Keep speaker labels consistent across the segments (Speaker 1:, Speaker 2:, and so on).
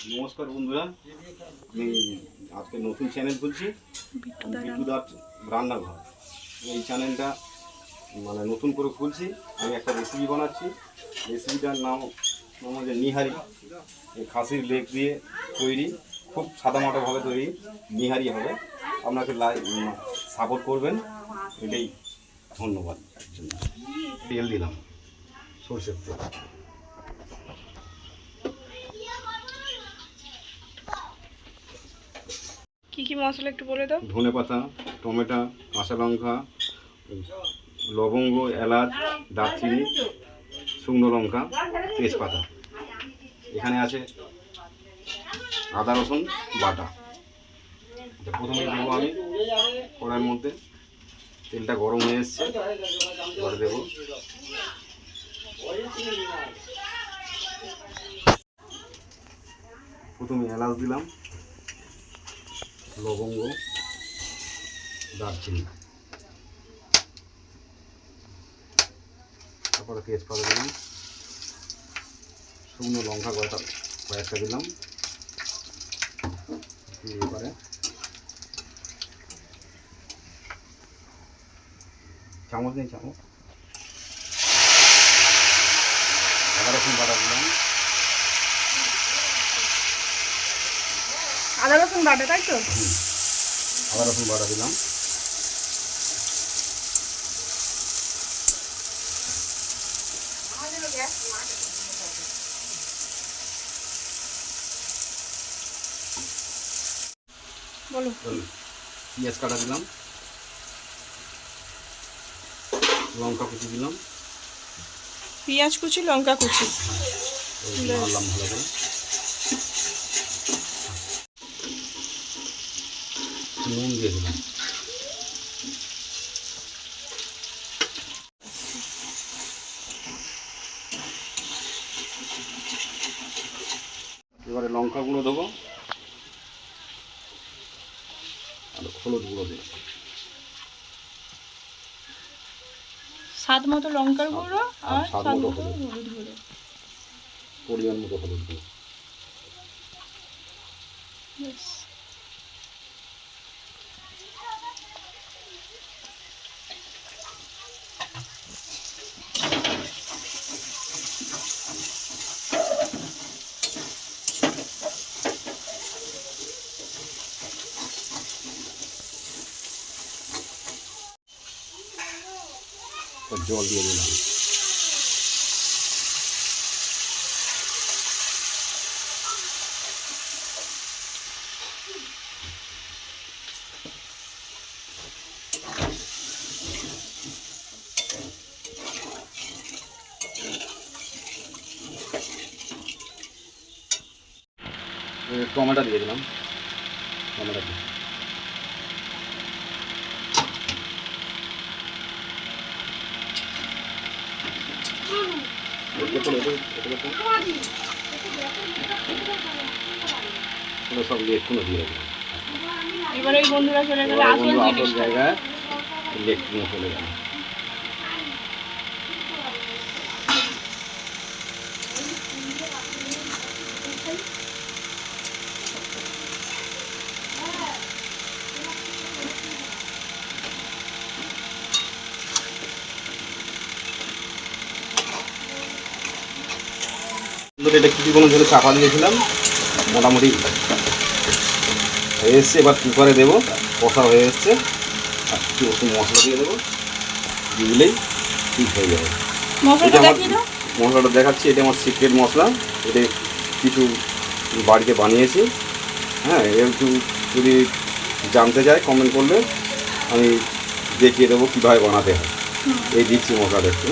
Speaker 1: নমস্কার বন্ধুরা, আমি আজকে নতুন চ্যানেল খুলছি বিট্টুদার রান্নাঘর। এই চ্যানেলটা মানে নতুন করে খুলছি। আমি একটা রেসিপি বানাচ্ছি। রেসিপিটার নাম হচ্ছে নিহারি। এই খাসির লেগ দিয়ে তৈরি, খুব সাদামাটাভাবে তৈরি নিহারি হবে। আপনাকে সাপোর্ট করবেন, এটাই ধন্যবাদ। তেল দিলাম, সরষের তেল।
Speaker 2: কি কি মশলা একটু বলে দাও।
Speaker 1: ধনে পাতা, টমেটো, কাঁচা লঙ্কা, লবঙ্গ, এলাচ, দারচিনি, শুকনো লঙ্কা, তেজপাতা। এখানে আছে আদা রসুন বাটা। প্রথমে দেবো আমি কড়াইয়ের মধ্যে। তেলটা গরম হয়ে এসছে, এবারে দেবো প্রথমে এলাচ দিলাম, লবঙ্গ, দারচিনি, তারপরে তেজপাতা দিলাম, শুকনো লঙ্কা কয়েকটা দিলাম। এবারে চামচ নেই, চামচ আদা রসুন বাটা দিলাম।
Speaker 2: আদা রসুন বাটা, তাই তো?
Speaker 1: আদা রসুন বাটা দিলাম।
Speaker 2: বলো।
Speaker 1: পেঁয়াজ কাটা দিলাম, লঙ্কা কুচি দিলাম,
Speaker 2: পেঁয়াজ কুচি, লঙ্কা কুচি
Speaker 1: নাড়লাম ভালো করে। নুন দিয়ে দিলাম। এবারে লঙ্কা গুঁড়ো দেবো আর হলুদ গুঁড়ো দেবো।
Speaker 2: স্বাদ মতো লঙ্কার গুঁড়ো আর
Speaker 1: স্বাদ
Speaker 2: স্বাদ
Speaker 1: মতো
Speaker 2: মতো
Speaker 1: হলুদ,
Speaker 2: হলুদ গুঁড়ো,
Speaker 1: পরিমাণ মতো হলুদ গুঁড়ো।
Speaker 2: ব্যাস।
Speaker 1: জল দিয়ে দিলাম। টমেটো দিয়ে দিলাম। টমেটো দিয়ে সব লেটগুলো দিয়ে দিলাম।
Speaker 2: এবারে এই বন্ধুরা চলে গেলে আসল জিনিস
Speaker 1: জায়গায় লেটগুলো চলে গেল। এটা কিছুক্ষণের জন্য চাপা দিয়েছিলাম, মোটামুটি হয়ে এসছে। এবার কুকারে দেবো, কষা হয়ে এসছে। আর একটু মশলা দিয়ে দেবো, দিলেই ঠিক হয়ে যাবে। মশলাটা দেখাচ্ছি, এটা আমার সিক্রেট মশলা। এটা কিছু বাড়িতে বানিয়েছি। হ্যাঁ, একটু যদি জানতে চায় কমেন্ট করলে আমি দেখিয়ে দেবো কীভাবে বানাতে হয়। এই দিচ্ছি মশলাটা একটু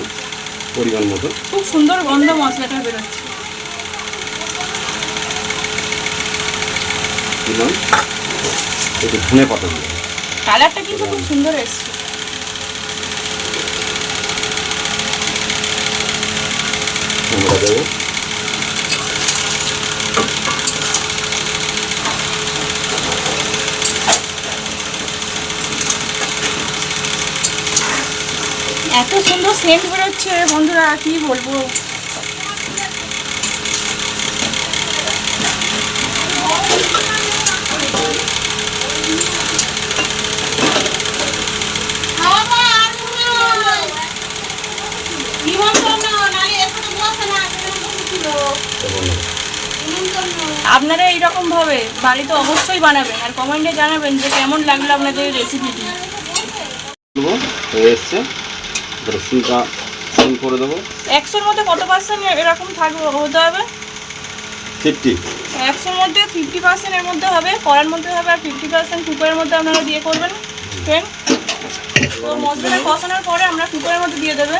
Speaker 1: পরিমাণ মতো।
Speaker 2: খুব সুন্দর গন্ধ মশলাটা বেরোচ্ছে।
Speaker 1: দিলাম একটু ধনে পাতা দিলাম।
Speaker 2: কালারটা কিন্তু খুব সুন্দর এসছে।
Speaker 1: দেবো
Speaker 2: এত সুন্দর সেন্ট বেরোচ্ছে বন্ধুরা, কি বলবো। আপনারা এইরকমভাবে বাড়িতে অবশ্যই বানাবেন আর কমেন্টে জানাবেন যে কেমন লাগলো আপনাদের এই রেসিপিটি।
Speaker 1: দেবো হয়ে এসছে, এবার সিমটা সিম করে দেবো।
Speaker 2: 100-র মধ্যে কত পার্সেন্ট এরকম থাকবে হতে হবে?
Speaker 1: 50।
Speaker 2: 100-র মধ্যে 50% এর মধ্যে হবে, কড়ার মধ্যে হবে, আর 50% কুকারের মধ্যে আপনারা দিয়ে করবেন ফ্রেন্ড। তো মশলাটা কষানোর পরে আমরা কুকারের মধ্যে দিয়ে দেবে।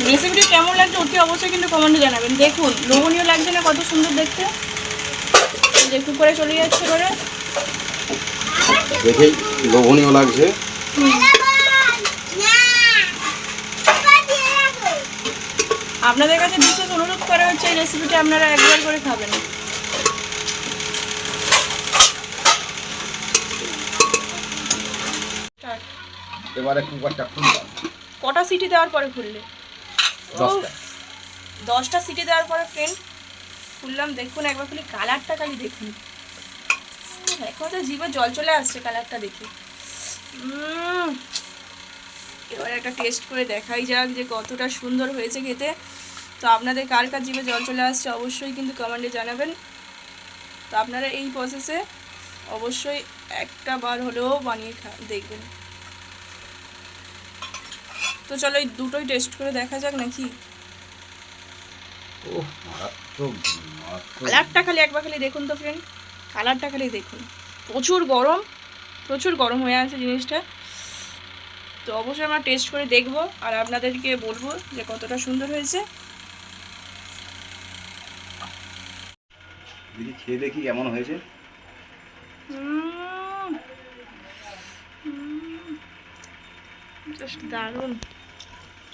Speaker 2: রেসিপিটি কেমন লাগছে অতি অবশ্যই কিন্তু কমেন্টে জানাবেন। দেখুন লোভনীয় লাগছে না, কত সুন্দর দেখতে। যে কুকারে চলে যাচ্ছে করে
Speaker 1: দেখেই লোভনীয় লাগছে।
Speaker 2: আপনাদের কাছে বিশেষ অনুরোধ করা হচ্ছে এই রেসিপিটা আপনারা একবার করে খাবেন।
Speaker 1: এবারে কুকারটা খুললাম।
Speaker 2: কটা সিটি দেওয়ার পরে খুললে?
Speaker 1: 10টা।
Speaker 2: 10টা সিটি দেওয়ার পরে ফ্রেন্ড খুললাম। দেখুন একবার খালি কালারটা খালি দেখুন, এখন তো জিভে জল চলে আসছে কালারটা দেখে। এবার একটা টেস্ট করে দেখাই যাক যে কতটা সুন্দর হয়েছে খেতে। তো আপনাদের কার কার জিভে জল চলে আসছে অবশ্যই কিন্তু কমেন্টে জানাবেন। তো আপনারা এই প্রসেসে অবশ্যই একটা বার হলেও বানিয়ে দেখবেন। তো চলো এই দুটোই টেস্ট করে দেখা যাক নাকি। কালারটা খালি একবার খালি দেখুন তো ফ্রেন্ড, কালারটা খালি দেখুন। প্রচুর গরম হয়ে আছে জিনিসটা। তো অবশ্যই আমরা টেস্ট করে দেখব আর আপনাদেরকে বলবো যে কতটা সুন্দর হয়েছে।
Speaker 1: দিদি খেয়ে দেখি কেমন হয়েছে।
Speaker 2: জাস্ট দারুণ।